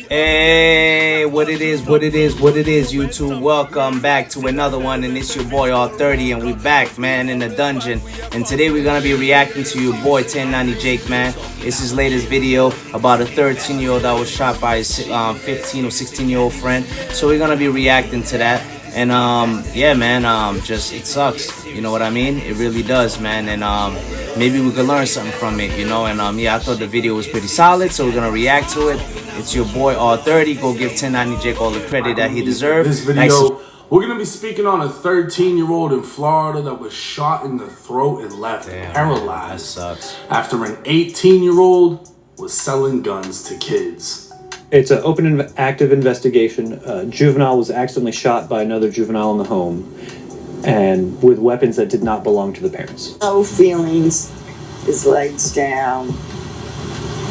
Hey, what it is, YouTube. Welcome back to another one, and it's your boy R30, and we back, man, in the dungeon. And today we're gonna be reacting to your boy 1090 Jake, man. It's his latest video about a 13-year-old that was shot by his 15 or 16-year-old friend. So we're gonna be reacting to that. And yeah, man, just it sucks. You know what I mean? It really does, man. And maybe we could learn something from it, you know. And yeah, I thought the video was pretty solid, so we're gonna react to it. It's your boy R30. Go give 1090 Jake all the credit that he deserves. This video, we're gonna be speaking on a 13-year-old in Florida that was shot in the throat and left paralyzed. That sucks. After an 18-year-old was selling guns to kids. It's an open and active investigation. A juvenile was accidentally shot by another juvenile in the home, and with weapons that did not belong to the parents. No feelings, his legs down.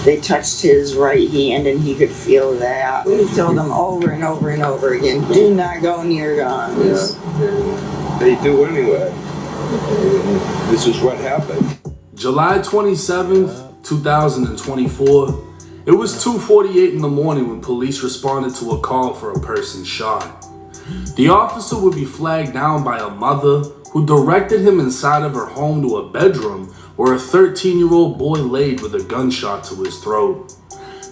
They touched his right hand and he could feel that. We told him over and over and over again, do not go near guns. Yeah, they do anyway. This is what happened. July 27th, 2024. It was 2:48 in the morning when police responded to a call for a person shot. The officer would be flagged down by a mother who directed him inside of her home to a bedroom where a 13-year-old boy laid with a gunshot to his throat.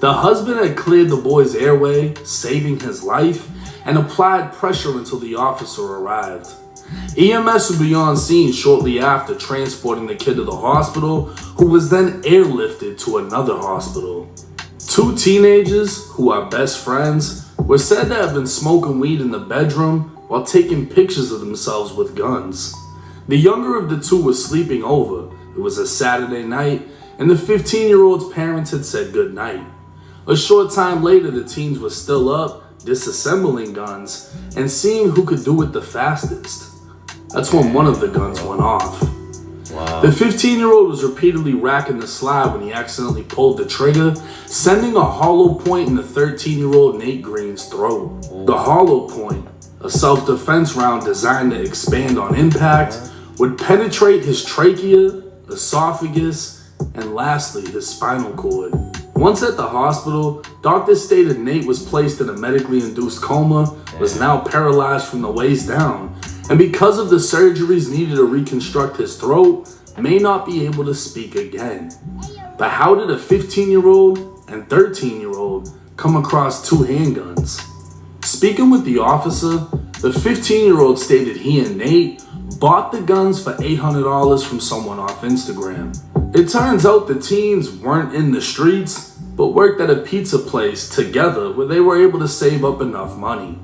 The husband had cleared the boy's airway, saving his life, and applied pressure until the officer arrived. EMS would be on scene shortly after, transporting the kid to the hospital, who was then airlifted to another hospital. Two teenagers, who are best friends, were said to have been smoking weed in the bedroom while taking pictures of themselves with guns. The younger of the two was sleeping over. It was a Saturday night, and the 15-year-old's parents had said goodnight. A short time later, the teens were still up, disassembling guns, and seeing who could do it the fastest. That's when one of the guns went off. Wow. The 15-year-old was repeatedly racking the slide when he accidentally pulled the trigger, sending a hollow point in the 13-year-old Nate Green's throat. The hollow point, a self-defense round designed to expand on impact, would penetrate his trachea, esophagus, and lastly, his spinal cord. Once at the hospital, doctors stated Nate was placed in a medically induced coma, was now paralyzed from the waist down, and because of the surgeries needed to reconstruct his throat, may not be able to speak again. But how did a 15-year-old and 13-year-old come across two handguns? Speaking with the officer, the 15-year-old stated he and Nate bought the guns for $800 from someone off Instagram. It turns out the teens weren't in the streets, but worked at a pizza place together where they were able to save up enough money.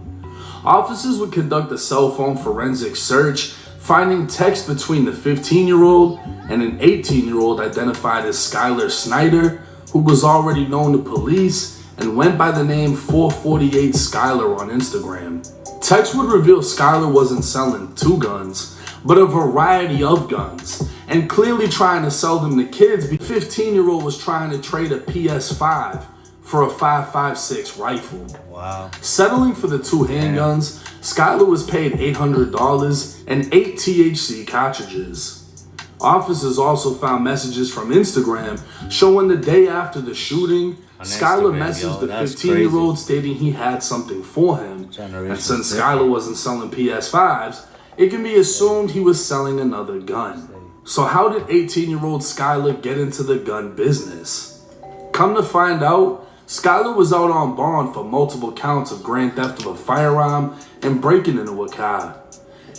Officers would conduct a cell phone forensic search, finding texts between the 15-year-old and an 18-year-old identified as Skylar Snyder, who was already known to police and went by the name 448 Skylar on Instagram. Text would reveal Skylar wasn't selling two guns, but a variety of guns, and clearly trying to sell them to kids. The 15-year-old was trying to trade a PS5 for a 5.56 rifle. Wow. Settling for the two handguns, Skylar was paid $800 and 8 THC cartridges. Officers also found messages from Instagram showing the day after the shooting, Skylar messaged the 15-year-old stating he had something for him. And since Skylar wasn't selling PS5s, it can be assumed he was selling another gun. So how did 18-year-old Skylar get into the gun business? Come to find out, Skylar was out on bond for multiple counts of grand theft of a firearm and breaking into a car.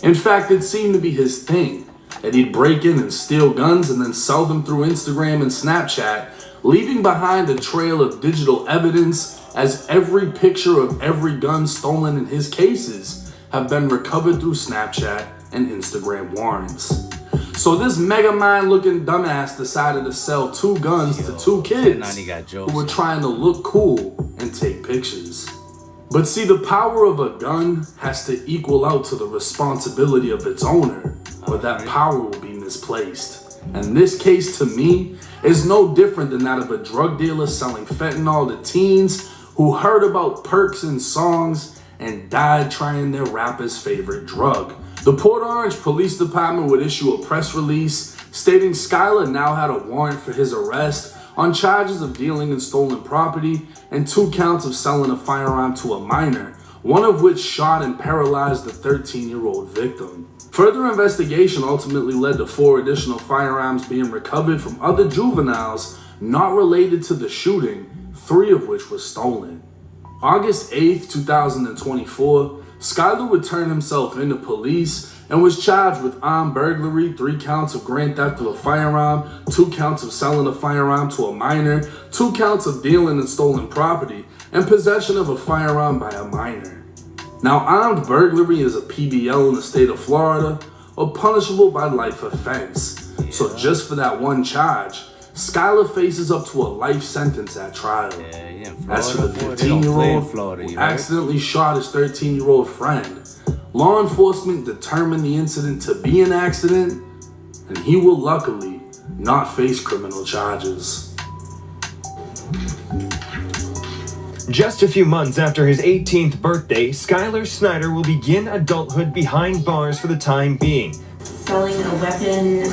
In fact, it seemed to be his thing, that he'd break in and steal guns and then sell them through Instagram and Snapchat, leaving behind a trail of digital evidence, as every picture of every gun stolen in his cases have been recovered through Snapchat and Instagram warrants. So this mega mind looking dumbass decided to sell two guns to two kids who were trying to look cool and take pictures. But see, the power of a gun has to equal out to the responsibility of its owner, or that power will be misplaced. And this case, to me, is no different than that of a drug dealer selling fentanyl to teens who heard about perks in songs and died trying their rapper's favorite drug. The Port Orange Police Department would issue a press release stating Skylar now had a warrant for his arrest on charges of dealing in stolen property and 2 counts of selling a firearm to a minor, one of which shot and paralyzed the 13-year-old victim. Further investigation ultimately led to 4 additional firearms being recovered from other juveniles not related to the shooting, 3 of which were stolen. August 8th, 2024, Skyler would turn himself into police and was charged with armed burglary, 3 counts of grand theft of a firearm, 2 counts of selling a firearm to a minor, 2 counts of dealing in stolen property, and possession of a firearm by a minor. Now, armed burglary is a PBL in the state of Florida, or punishable by life offense. So just for that one charge, Skyler faces up to a life sentence at trial. As for the 15-year-old who accidentally shot his 13-year-old friend, law enforcement determined the incident to be an accident, and he will luckily not face criminal charges. Just a few months after his 18th birthday, Skyler Snyder will begin adulthood behind bars for the time being. Selling a weapon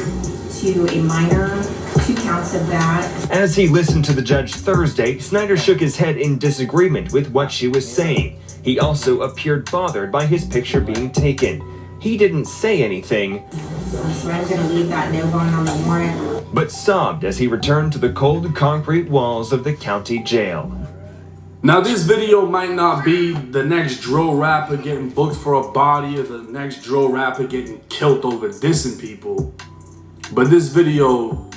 to a minor, 2 counts of that. As he listened to the judge Thursday, Snyder shook his head in disagreement with what she was saying. He also appeared bothered by his picture being taken. He didn't say anything, So I'm going to leave that no bond on the warrant. but sobbed as he returned to the cold concrete walls of the county jail. Now, this video might not be the next drill rapper getting booked for a body or the next drill rapper getting killed over dissing people, but this video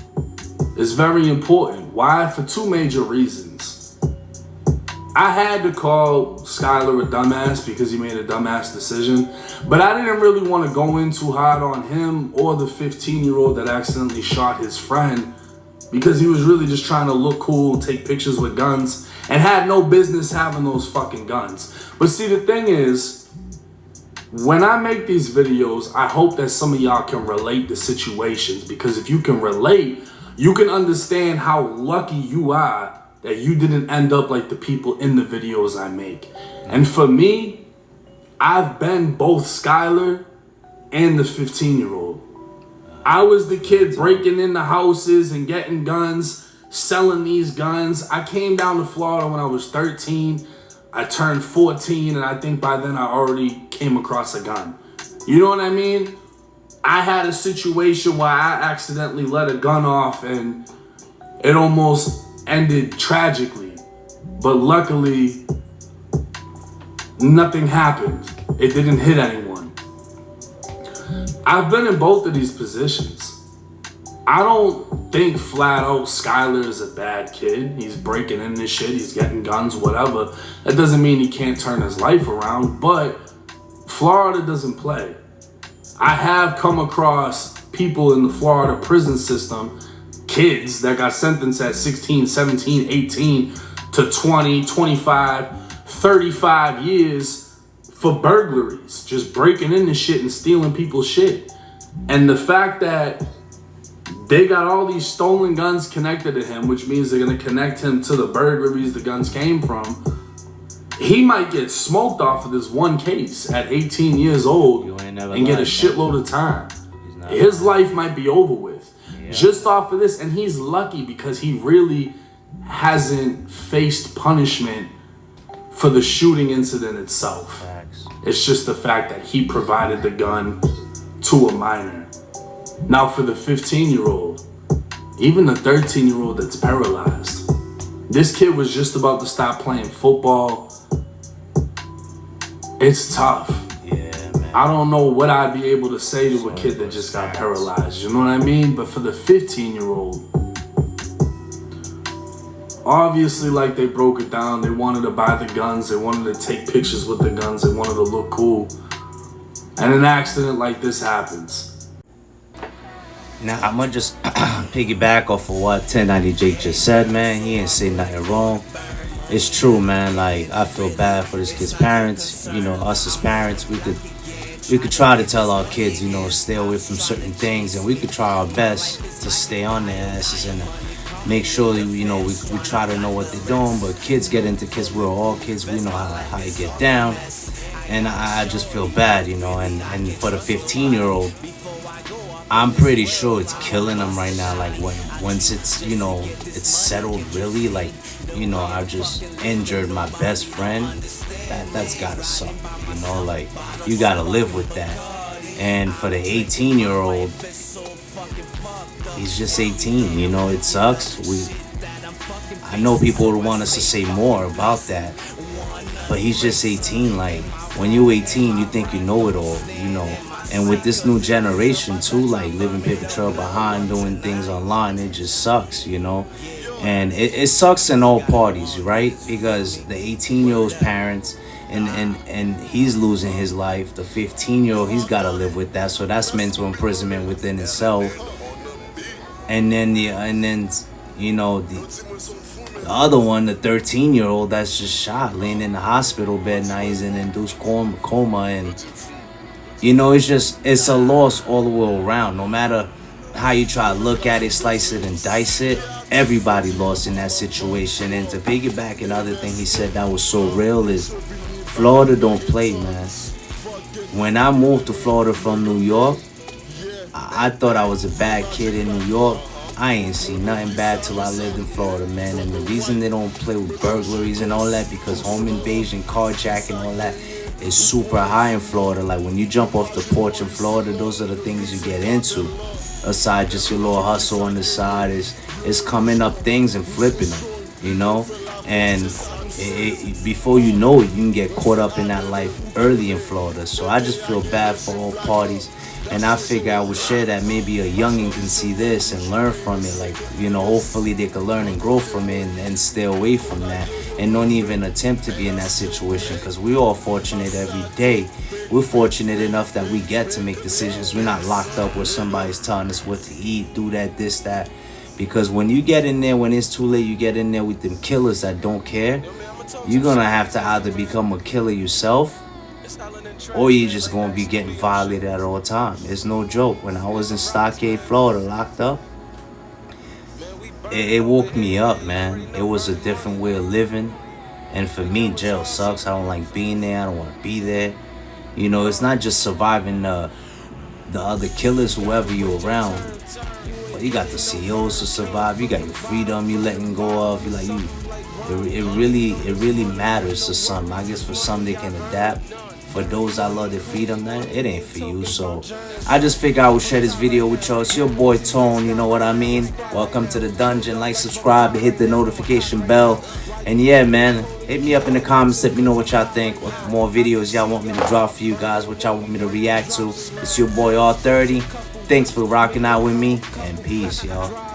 is very important. Why? For 2 major reasons. I had to call Skyler a dumbass because he made a dumbass decision, but I didn't really want to go in too hard on him or the 15-year-old that accidentally shot his friend, because he was really just trying to look cool, take pictures with guns, and had no business having those fucking guns. But see, the thing is, when I make these videos, I hope that some of y'all can relate to situations, because if you can relate, you can understand how lucky you are that you didn't end up like the people in the videos I make. And for me, I've been both Skyler and the 15-year-old. I was the kid breaking into houses and getting guns, selling these guns. I came down to Florida when I was 13. I turned 14, and I think by then I already came across a gun. You know what I mean? I had a situation where I accidentally let a gun off and it almost ended tragically. But luckily, nothing happened. It didn't hit anyone. I've been in both of these positions. I don't think flat out Skyler is a bad kid. He's breaking in this shit, he's getting guns, whatever. That doesn't mean he can't turn his life around, but Florida doesn't play. I have come across people in the Florida prison system, kids that got sentenced at 16, 17, 18 to 20, 25, 35 years for burglaries, just breaking into shit and stealing people's shit. And the fact that they got all these stolen guns connected to him, which means they're gonna connect him to the burglaries the guns came from, he might get smoked off of this one case at 18 years old and get a shitload of time. His life might be over with just off of this, and he's lucky because he really hasn't faced punishment for the shooting incident itself. It's just the fact that he provided the gun to a minor. Now for the 15-year-old, even the 13-year-old that's paralyzed, this kid was just about to stop playing football. It's tough. Yeah, man. I don't know what I'd be able to say to a kid that just got paralyzed, you know what I mean? But for the 15-year-old, obviously, like, they broke it down. They wanted to buy the guns. They wanted to take pictures with the guns. They wanted to look cool. And an accident like this happens. Now, I'm gonna just piggyback off of what 1090 Jake just said, man. He ain't say nothing wrong. It's true, man. Like, I feel bad for this kid's parents. You know, us as parents, we could try to tell our kids, you know, stay away from certain things, and we could try our best to stay on their asses and make sure, you know, we try to know what they're doing. But kids get into kids. We're all kids. We know how you get down. And I just feel bad, you know. And for the 15-year-old, I'm pretty sure it's killing him right now. Like once it's, you know, it's settled really, like, you know, I just injured my best friend. That's gotta suck, you know, like you gotta live with that. And for the 18-year-old, he's just 18, you know, it sucks. I know people would want us to say more about that, but he's just 18. Like when you're 18, you think you know it all, you know. And with this new generation too, like living paper trail behind, doing things online, it just sucks, you know. And it sucks in all parties, right? Because the 18-year-old's parents, and he's losing his life. The 15-year-old, he's got to live with that, so that's mental imprisonment within itself. And then you know, the other one, the 13-year-old, that's just shot, laying in the hospital bed. Now he's in induced coma, and you know, it's a loss all the way around. No matter how you try to look at it, slice it and dice it, everybody lost in that situation. And to piggyback another thing he said that was so real is Florida don't play, man. When I moved to Florida from New York, I thought I was a bad kid in New York. I ain't seen nothing bad till I lived in Florida, man. And the reason they don't play with burglaries and all that, because home invasion, carjacking, all that is super high in Florida. Like when you jump off the porch in Florida, those are the things you get into. Aside just your little hustle on the side, is coming up things and flipping them, you know. And before you know it, you can get caught up in that life early in Florida. So I just feel bad for all parties. And I figure I would share that maybe a youngin' can see this and learn from it. Like, you know, hopefully they can learn and grow from it and stay away from that. And don't even attempt to be in that situation, because we're all fortunate every day. We're fortunate enough that we get to make decisions. We're not locked up where somebody's telling us what to eat, do that, this, that. Because when you get in there, when it's too late, you get in there with them killers that don't care. You're going to have to either become a killer yourself, or you're just going to be getting violated at all times. It's no joke. When I was in Stockade, Florida, locked up, it woke me up, man. It was a different way of living. And for me, jail sucks. I don't like being there. I don't want to be there. You know, it's not just surviving the other killers, whoever you're around. But you got the CEOs to survive. You got your freedom you letting go of. It really matters to some. I guess for some they can adapt. For those that love their freedom, man, it ain't for you. So I just figured I would share this video with y'all. It's your boy Tone, you know what I mean? Welcome to the dungeon. Like, subscribe, hit the notification bell. And yeah, man, hit me up in the comments. Let me know what y'all think. What more videos y'all want me to drop for you guys. What y'all want me to react to. It's your boy R30. Thanks for rocking out with me. And peace, y'all.